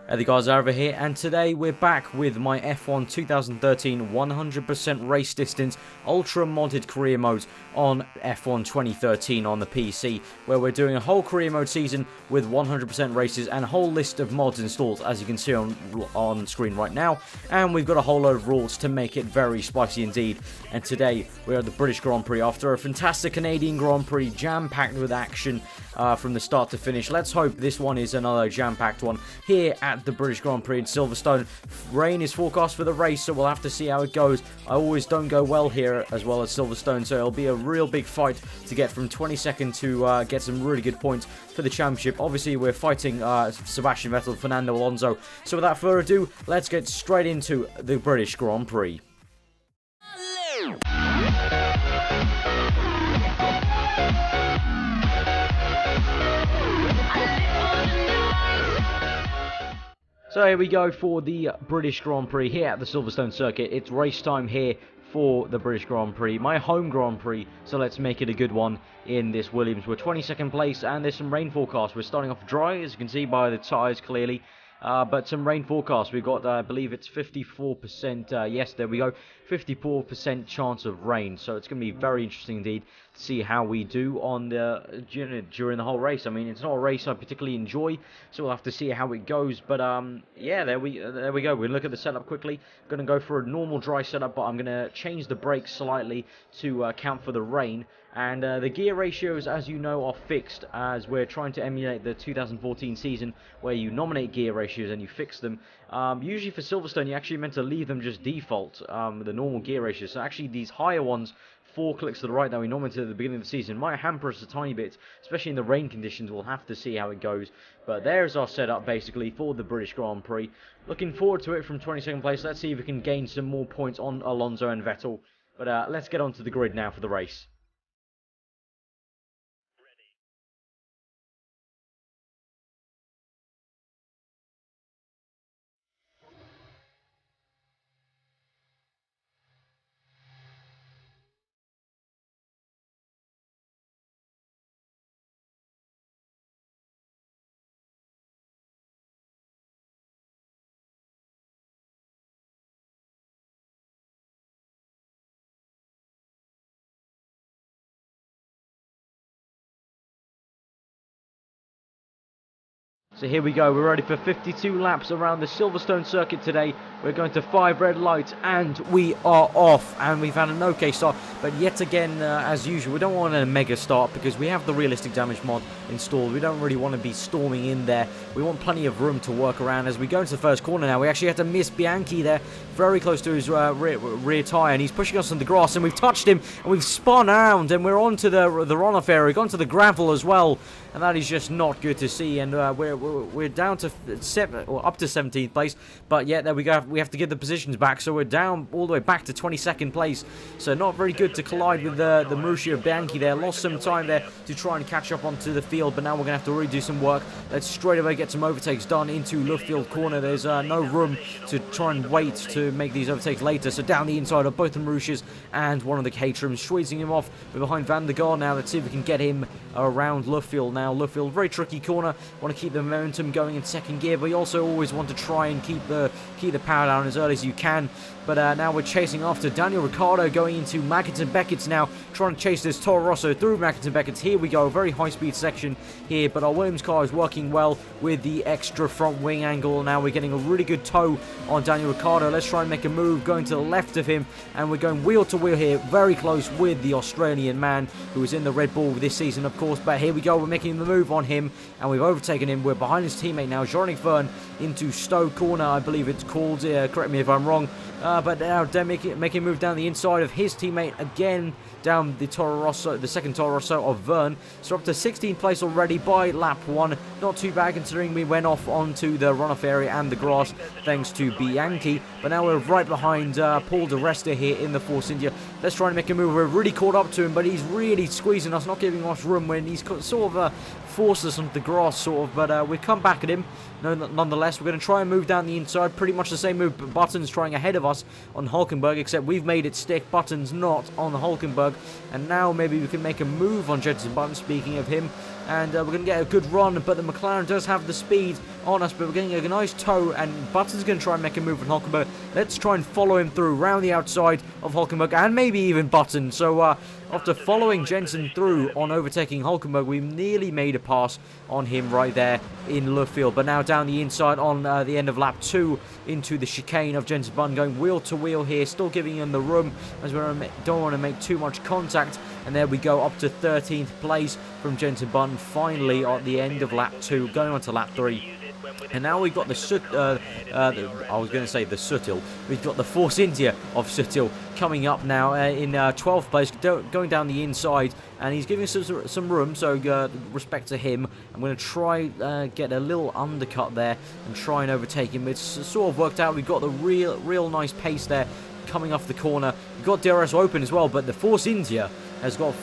Hey guys, aarava here, and today we're back with my F1 2013 100% race distance ultra modded career mode on F1 2013 on the PC, where we're doing a whole career mode season with 100% races and a whole list of mods installed, as you can see on screen right now. And we've got a whole load of rules to make it very spicy indeed. And today we're at the British Grand Prix after a fantastic Canadian Grand Prix, jam-packed with action from the start to finish. Let's hope this one is another jam-packed one here at the British Grand Prix in Silverstone. Rain is forecast for the race, so we'll have to see how it goes. I always don't go well here as well as Silverstone, so it'll be a real big fight to get from 22nd to get some really good points for the championship. Obviously, we're fighting Sebastian Vettel, Fernando Alonso. So without further ado, let's get straight into the British Grand Prix. So here we go for the British Grand Prix here at the Silverstone circuit. It's race time here for the British Grand Prix, my home Grand Prix, so let's make it a good one in this Williams. We're 22nd place and there's some rain forecast. We're starting off dry, as you can see by the tyres clearly, but some rain forecast. We've got, I believe it's 54%, yes, there we go, 54% chance of rain, so it's going to be very interesting indeed to see how we do on the during the whole race. I mean, it's not a race I particularly enjoy, so we'll have to see how it goes. But yeah, there we go. We'll look at the setup quickly. I'm going to go for a normal dry setup, but I'm going to change the brakes slightly to account for the rain. And the gear ratios, as you know, are fixed, as we're trying to emulate the 2014 season where you nominate gear ratios and you fix them. Usually for Silverstone, you're actually meant to leave them just default, the normal gear ratios. So actually these higher ones, 4 clicks to the right that we nominated at the beginning of the season, might hamper us a tiny bit, especially in the rain conditions. We'll have to see how it goes. But there's our setup basically for the British Grand Prix. Looking forward to it from 22nd place. Let's see if we can gain some more points on Alonso and Vettel. But let's get onto the grid now for the race. So here we go, we're ready for 52 laps around the Silverstone circuit today. We're going to 5 red lights and we are off. And we've had an okay start, but yet again, as usual, we don't want a mega start because we have the realistic damage mod installed. We don't really want to be storming in there. We want plenty of room to work around. As we go into the first corner now, we actually had to miss Bianchi there, very close to his rear tyre, and he's pushing us on the grass, and we've touched him, and we've spun around, and we're onto the runoff area, gone to the gravel as well, and that is just not good to see. And we're down to up to 17th place, but yeah, there we go. We have to get the positions back, so we're down all the way back to 22nd place. So not very good to collide with the Marussia Bianchi there. Lost some time there to try and catch up onto the field, but now we're going to have to really do some work. Let's straight away get some overtakes done into Luffield corner. There's no room to try and wait to make these overtakes later. So down the inside of both the Marussias and one of the Caterhams, squeezing him off. We're behind Van der Garde now. Let's see if we can get him around Luffield now. Luffield, very tricky corner. Want to keep the momentum going in second gear, but you also always want to try and keep the power down as early as you can. But now we're chasing after Daniel Ricciardo, going into Magnussen Beckett's now, trying to chase this Toro Rosso through Magnussen Beckett's. Here we go, very high speed section here, but our Williams car is working well with the extra front wing angle. Now we're getting a really good tow on Daniel Ricciardo. Let's try and make a move going to the left of him, and we're going wheel to wheel here, very close with the Australian man who is in the Red Bull this season, of course. But here we go, we're making the move on him, and we've overtaken him. We're behind his teammate now, Jean-Nic Vergne, into Stowe corner, I believe it's called. Correct me if I'm wrong. But now they're making a move down the inside of his teammate again, down the Toro Rosso, the second Toro Rosso of Vergne. So up to 16th place already by lap 1. Not too bad considering we went off onto the runoff area and the grass thanks to Bianchi. But now we're right behind Paul di Resta here in the Force India. Let's try and make a move. We're really caught up to him, but he's really squeezing us, not giving us room when he's sort of forced us onto the grass, sort of. But we come back at him. Nonetheless, we're going to try and move down the inside. Pretty much the same move, but Button's trying ahead of us on Hulkenberg, except we've made it stick. Button's not on the Hulkenberg. And now maybe we can make a move on Jenson Button, speaking of him. and we're going to get a good run, but the McLaren does have the speed on us, but we're getting a nice tow, and Button's going to try and make a move on Hulkenberg. Let's try and follow him through around the outside of Hulkenberg, and maybe even Button. So after following Jensen through on overtaking Hulkenberg, we nearly made a pass on him right there in left field, but now down the inside on the end of lap 2 into the chicane of Jensen Button, going wheel to wheel here, still giving him the room as we don't want to make too much contact. And there we go, up to 13th place from Jensen Button, finally at the end of lap 2, going on to lap 3. And now we've got the I was going to say the Suttil. We've got the Force India of Suttil coming up now in 12th place, going down the inside, and he's giving us some room, so respect to him. I'm going to try get a little undercut there and try and overtake him. It's sort of worked out. We've got the real nice pace there coming off the corner. We've got DRS open as well, but the Force India has got,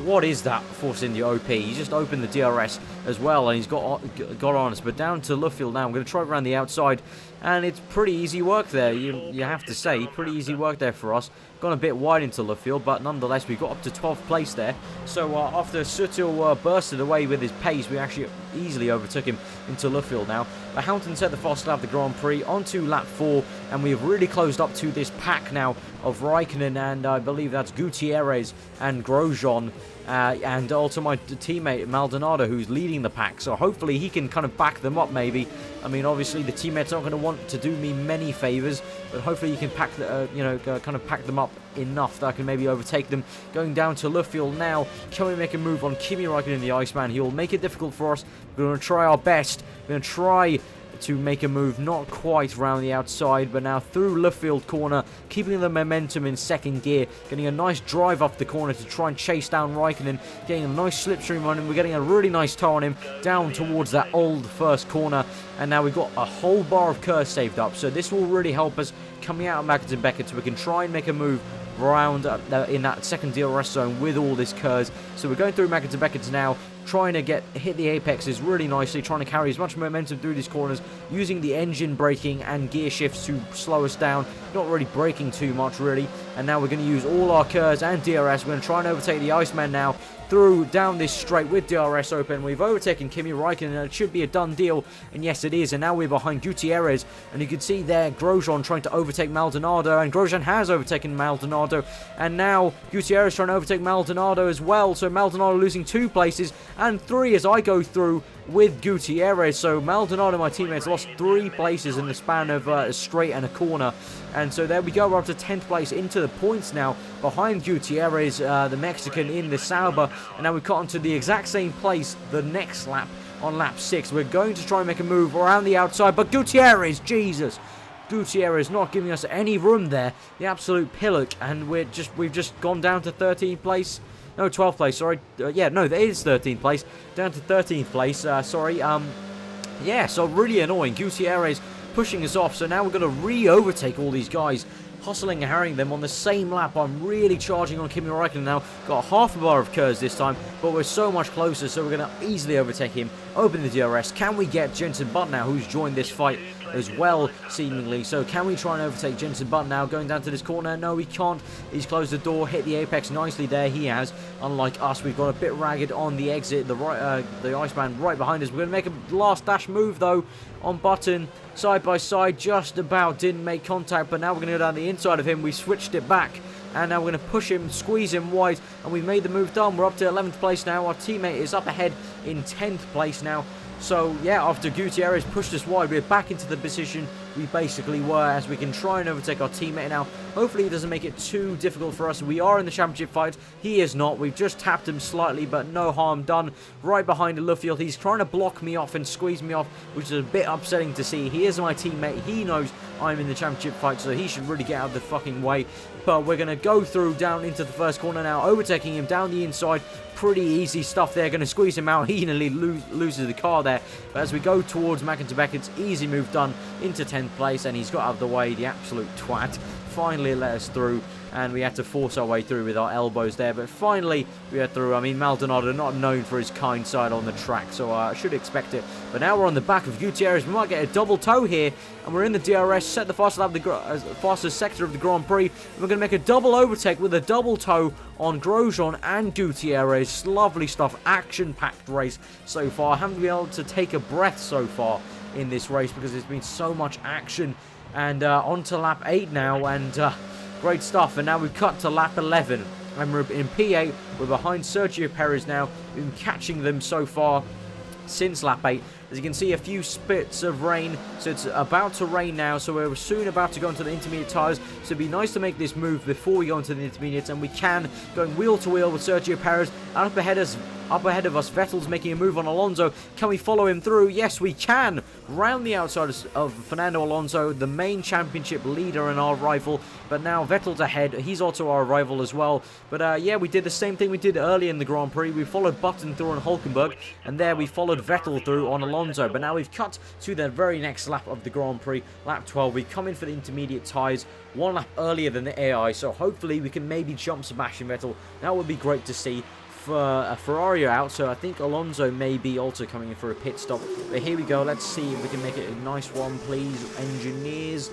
what is that Force India OP? He just opened the DRS as well, and he's got on us. But down to Luffield now. I'm going to try around the outside, and it's pretty easy work there. You have to say, pretty easy work there for us. Gone a bit wide into Luffield, but nonetheless we got up to 12th place there. So after Suttil bursted away with his pace, we actually easily overtook him into Luffield now. But Hamilton set the fastest lap of the Grand Prix onto lap 4, and we've really closed up to this pack now of Raikkonen, and I believe that's Gutierrez and Grosjean, and also my teammate Maldonado, who's leading the pack. So hopefully he can kind of back them up maybe. I mean, obviously the teammates aren't going to want to do me many favors, but hopefully you can pack kind of pack them up enough that I can maybe overtake them. Going down to Luffield now. Can we make a move on Kimi Raikkonen, the Iceman? He will make it difficult for us. We're going to try our best. We're going to try to make a move, not quite round the outside, but now through Luffield corner, keeping the momentum in second gear, getting a nice drive up the corner to try and chase down Raikkonen, getting a nice slipstream on him. We're getting a really nice tow on him down towards that old first corner, and now we've got a whole bar of curves saved up, so this will really help us coming out of Maggots and Beckett, so we can try and make a move around in that second DRS zone with all this curves. So we're going through Maggots and Beckett's now, trying to hit the apexes really nicely, trying to carry as much momentum through these corners, using the engine braking and gear shifts to slow us down, not really braking too much really. And now we're going to use all our curves and DRS. We're going to try and overtake the Iceman now through down this straight with DRS open. We've overtaken Kimi Raikkonen, and it should be a done deal, and yes it is. And now we're behind Gutierrez, and you can see there Grosjean trying to overtake Maldonado, and Grosjean has overtaken Maldonado, and now Gutierrez trying to overtake Maldonado as well. So Maldonado losing 2 places and 3 as I go through with Gutierrez. So Maldonado, my teammates, lost 3 places in the span of a straight and a corner. And so there we go, we're up to 10th place into the points now, behind Gutierrez, the Mexican in the Sauber. And now we've got onto the exact same place the next lap, on lap 6. We're going to try and make a move around the outside, but Gutierrez, Jesus! Gutierrez not giving us any room there, the absolute pillock, and we've just gone down to 13th place. No, 12th place, sorry. Yeah, no, it is 13th place. Down to 13th place, sorry. Yeah, so really annoying. Gutierrez pushing us off, so now we're going to re-overtake all these guys, hustling and harrying them on the same lap. I'm really charging on Kimi Raikkonen now. Got half a bar of curves this time, but we're so much closer, so we're going to easily overtake him. Open the DRS. Can we get Jensen Button now, who's joined this fight as well, seemingly? So can we try and overtake Jensen Button now, going down to this corner? No, we can't. He's closed the door, hit the apex nicely there. He has. Unlike us, we've got a bit ragged on the exit. The Iceman right behind us. We're going to make a last dash move, though, on Button. Side by side, just about didn't make contact, but now we're going to go down the inside of him. We switched it back, and now we're going to push him, squeeze him wide, and we've made the move done. We're up to 11th place now. Our teammate is up ahead in 10th place now. So, yeah, after Gutierrez pushed us wide, we're back into the position we basically were, as we can try and overtake our teammate now. Hopefully it doesn't make it too difficult for us. We are in the championship fight. He is not. We've just tapped him slightly, but no harm done. Right behind Luffield. He's trying to block me off and squeeze me off, which is a bit upsetting to see. He is my teammate. He knows I'm in the championship fight, so he should really get out of the fucking way. But we're going to go through down into the first corner now, overtaking him down the inside. Pretty easy stuff there. Going to squeeze him out. He nearly loses the car there. But as we go towards Maggots and Beckett's, easy move done into 10th place, and he's got out of the way, the absolute twat. Finally let us through, and we had to force our way through with our elbows there, but finally we are through. I mean, Maldonado not known for his kind side on the track, so I should expect it. But now we're on the back of Gutierrez. We might get a double tow here, and we're in the DRS, set the fastest sector of the Grand Prix. And we're going to make a double overtake with a double tow on Grosjean and Gutierrez. race. Lovely stuff. Action-packed race so far. I haven't been able to take a breath so far in this race because there's been so much action. And on to lap 8 now, and great stuff. And now we've cut to lap 11. And we're in P8. We're behind Sergio Perez now. We've been catching them so far since lap 8. As you can see, a few spits of rain, so it's about to rain now, so we're soon about to go into the intermediate tyres, so it'd be nice to make this move before we go into the intermediates, and we can, going wheel to wheel with Sergio Perez, and up ahead of us, Vettel's making a move on Alonso. Can we follow him through? Yes, we can! Round the outside of Fernando Alonso, the main championship leader in our rival, but now Vettel's ahead. He's also our rival as well. But yeah, we did the same thing we did earlier in the Grand Prix. We followed Button through on Hulkenberg, and there we followed Vettel through on Alonso. But now we've cut to the very next lap of the Grand Prix, lap 12. We come in for the intermediate tyres, 1 lap earlier than the AI, so hopefully we can maybe jump Sebastian Vettel. That would be great to see. A Ferrari out, so I think Alonso may be also coming in for a pit stop. But here we go. Let's see if we can make it a nice one, please. Engineers,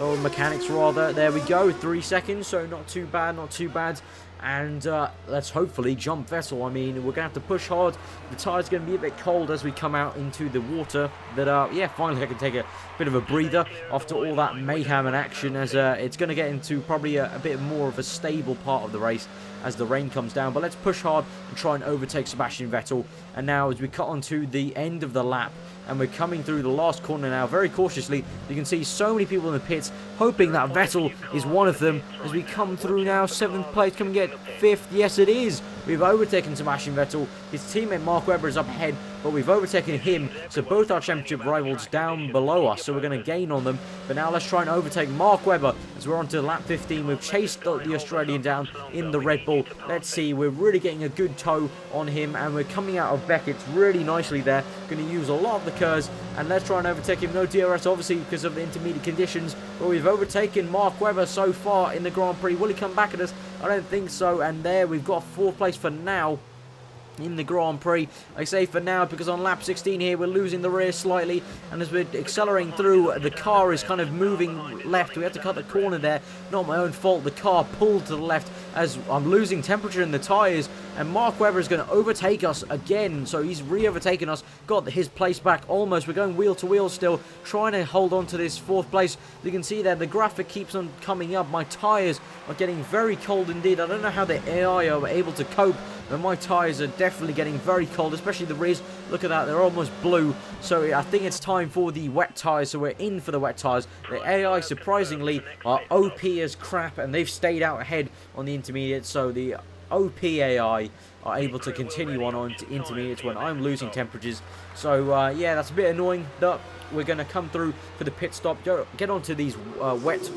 or mechanics rather. There we go. 3 seconds, so not too bad, not too bad. And let's hopefully jump Vettel. I mean, we're going to have to push hard. The tyre's going to be a bit cold as we come out into the water. But yeah, finally I can take a bit of a breather after all that mayhem and action, as it's going to get into probably a bit more of a stable part of the race as the rain comes down. But let's push hard and try and overtake Sebastian Vettel. And now as we cut onto the end of the lap, and we're coming through the last corner now very cautiously, you can see so many people in the pits hoping that Vettel is one of them. As we come through now, 7th place, can we get 5th? Yes, it is. We've overtaken Sebastian Vettel. His teammate Mark Webber is up ahead, but we've overtaken him, so both our championship rivals down below us, so we're going to gain on them. But now let's try and overtake Mark Webber as we're on to lap 15. We've chased the Australian down in the Red Bull. Let's see, we're really getting a good tow on him, and we're coming out of Beckett's really nicely there. Going to use a lot of the curves, and let's try and overtake him. No DRS, obviously, because of the intermediate conditions, but we've overtaken Mark Webber so far in the Grand Prix. Will he come back at us? I don't think so. And there we've got 4th place for now in the Grand Prix. I say for now because on lap 16 here we're losing the rear slightly, and as we're accelerating through, the car is kind of moving left. We had to cut the corner there, not my own fault. The car pulled to the left as I'm losing temperature in the tyres, and Mark Webber is going to overtake us again, so he's re-overtaken us, got his place back almost. We're going wheel to wheel still, trying to hold on to this 4th place. You can see there the graphic keeps on coming up. My tyres are getting very cold indeed. I don't know how the AI are able to cope, but my tyres are definitely getting very cold, especially the rears. Look at that, they're almost blue. So I think it's time for the wet tyres, so we're in for the wet tyres. The AI, surprisingly, are OP as crap, and they've stayed out ahead on the intermediate, so the OP AI are able to continue on to intermediates when I'm losing temperatures. So yeah, that's a bit annoying, but we're going to come through for the pit stop, get onto these wet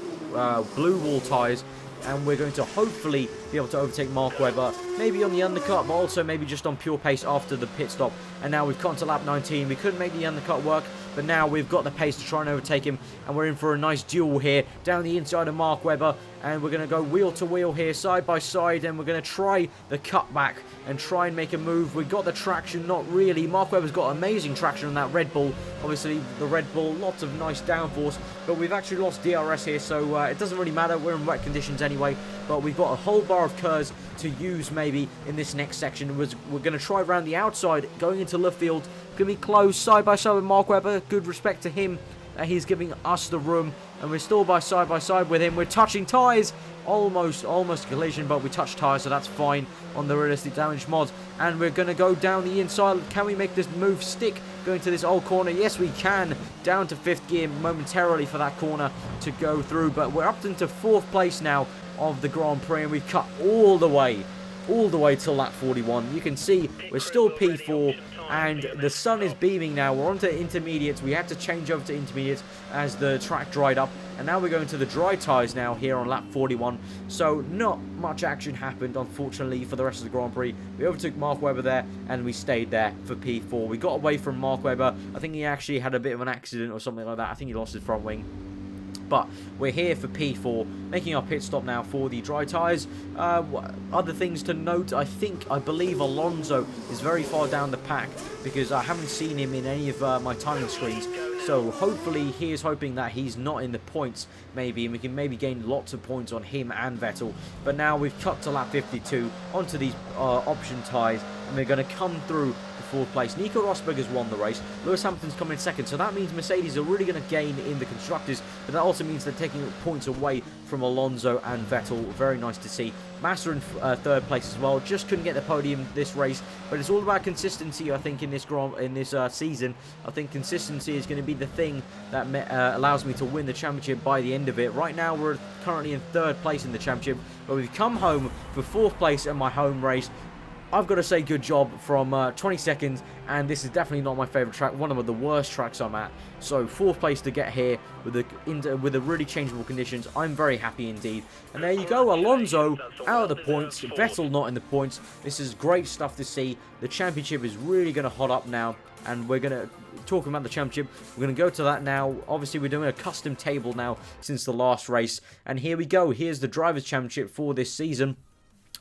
blue wall tyres, and we're going to hopefully be able to overtake Mark Webber, maybe on the undercut, but also maybe just on pure pace after the pit stop. And now we've come to lap 19. We couldn't make the undercut work, but now we've got the pace to try and overtake him, and we're in for a nice duel here down the inside of Mark Webber, and we're going to go wheel to wheel here, side by side, and we're going to try the cutback and try and make a move. We got the traction, not really. Mark Webber's got amazing traction on that Red Bull. Obviously, the Red Bull, lots of nice downforce, but we've actually lost DRS here, so it doesn't really matter. We're in wet conditions anyway, but we've got a whole bar of curves to use maybe in this next section. We're going to try around the outside, going into left field. Going to be close, side by side with Mark Webber. Good respect to him. He's giving us the room, and we're still side by side with him. We're touching tyres, almost collision, but we touched tyres, so that's fine on the realistic damage mod. And we're going to go down the inside. Can we make this move stick going to this old corner? Yes, we can. Down to 5th gear momentarily for that corner to go through, but we're up into 4th place now of the Grand Prix, and we've cut all the way till lap 41. You can see we're still P4, and the sun is beaming now. We're on to intermediates. We had to change over to intermediates as the track dried up, and now we're going to the dry tyres now here on lap 41. So not much action happened, unfortunately, for the rest of the Grand Prix. We overtook Mark Webber there, and we stayed there for P4. We got away from Mark Webber. I think he actually had a bit of an accident or something like that. I think he lost his front wing. But we're here for P4, making our pit stop now for the dry tyres. Other things to note, I believe Alonso is very far down the pack, because I haven't seen him in any of my timing screens. So hopefully he is hoping that he's not in the points maybe, and we can maybe gain lots of points on him and Vettel. But now we've cut to lap 52 onto these option tyres, and we're going to come through the 4th place. Nico Rosberg has won the race. Lewis Hamilton's coming in 2nd, so that means Mercedes are really going to gain in the constructors, but that also means they're taking points away from Alonso and Vettel. Very nice to see. Massa in 3rd place as well. Just couldn't get the podium this race, but it's all about consistency. I think in this season, I think consistency is going to be the thing that allows me to win the championship by the end of it. Right now, we're currently in 3rd place in the championship, but we've come home for 4th place in my home race. I've got to say good job from 20 seconds, and this is definitely not my favourite track, one of the worst tracks I'm at. So 4th place to get here with the really changeable conditions. I'm very happy indeed. And there you go, Alonso out of the points, Vettel not in the points. This is great stuff to see. The championship is really going to hot up now, and we're going to talk about the championship. We're going to go to that now. Obviously, we're doing a custom table now since the last race, and here we go. Here's the Drivers' Championship for this season.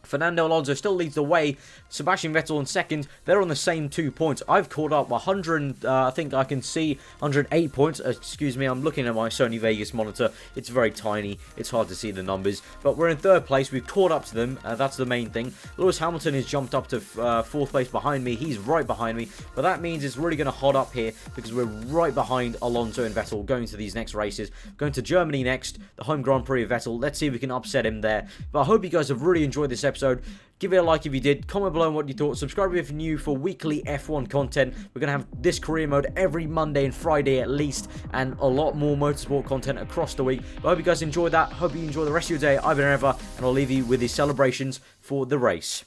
Fernando Alonso still leads the way. Sebastian Vettel in 2nd. They're on the same 2 points. I've caught up 100. I think I can see 108 points. Excuse me, I'm looking at my Sony Vegas monitor. It's very tiny. It's hard to see the numbers. But we're in 3rd place. We've caught up to them. That's the main thing. Lewis Hamilton has jumped up to 4th place behind me. He's right behind me. But that means it's really going to hot up here because we're right behind Alonso and Vettel going to these next races. Going to Germany next, the home Grand Prix of Vettel. Let's see if we can upset him there. But I hope you guys have really enjoyed this episode. Give it a like if you did. Comment below on what you thought. Subscribe if you're new for weekly F1 content. We're going to have this career mode every Monday and Friday at least, and a lot more motorsport content across the week. But I hope you guys enjoyed that. Hope you enjoy the rest of your day. I've been Aarava, and I'll leave you with the celebrations for the race.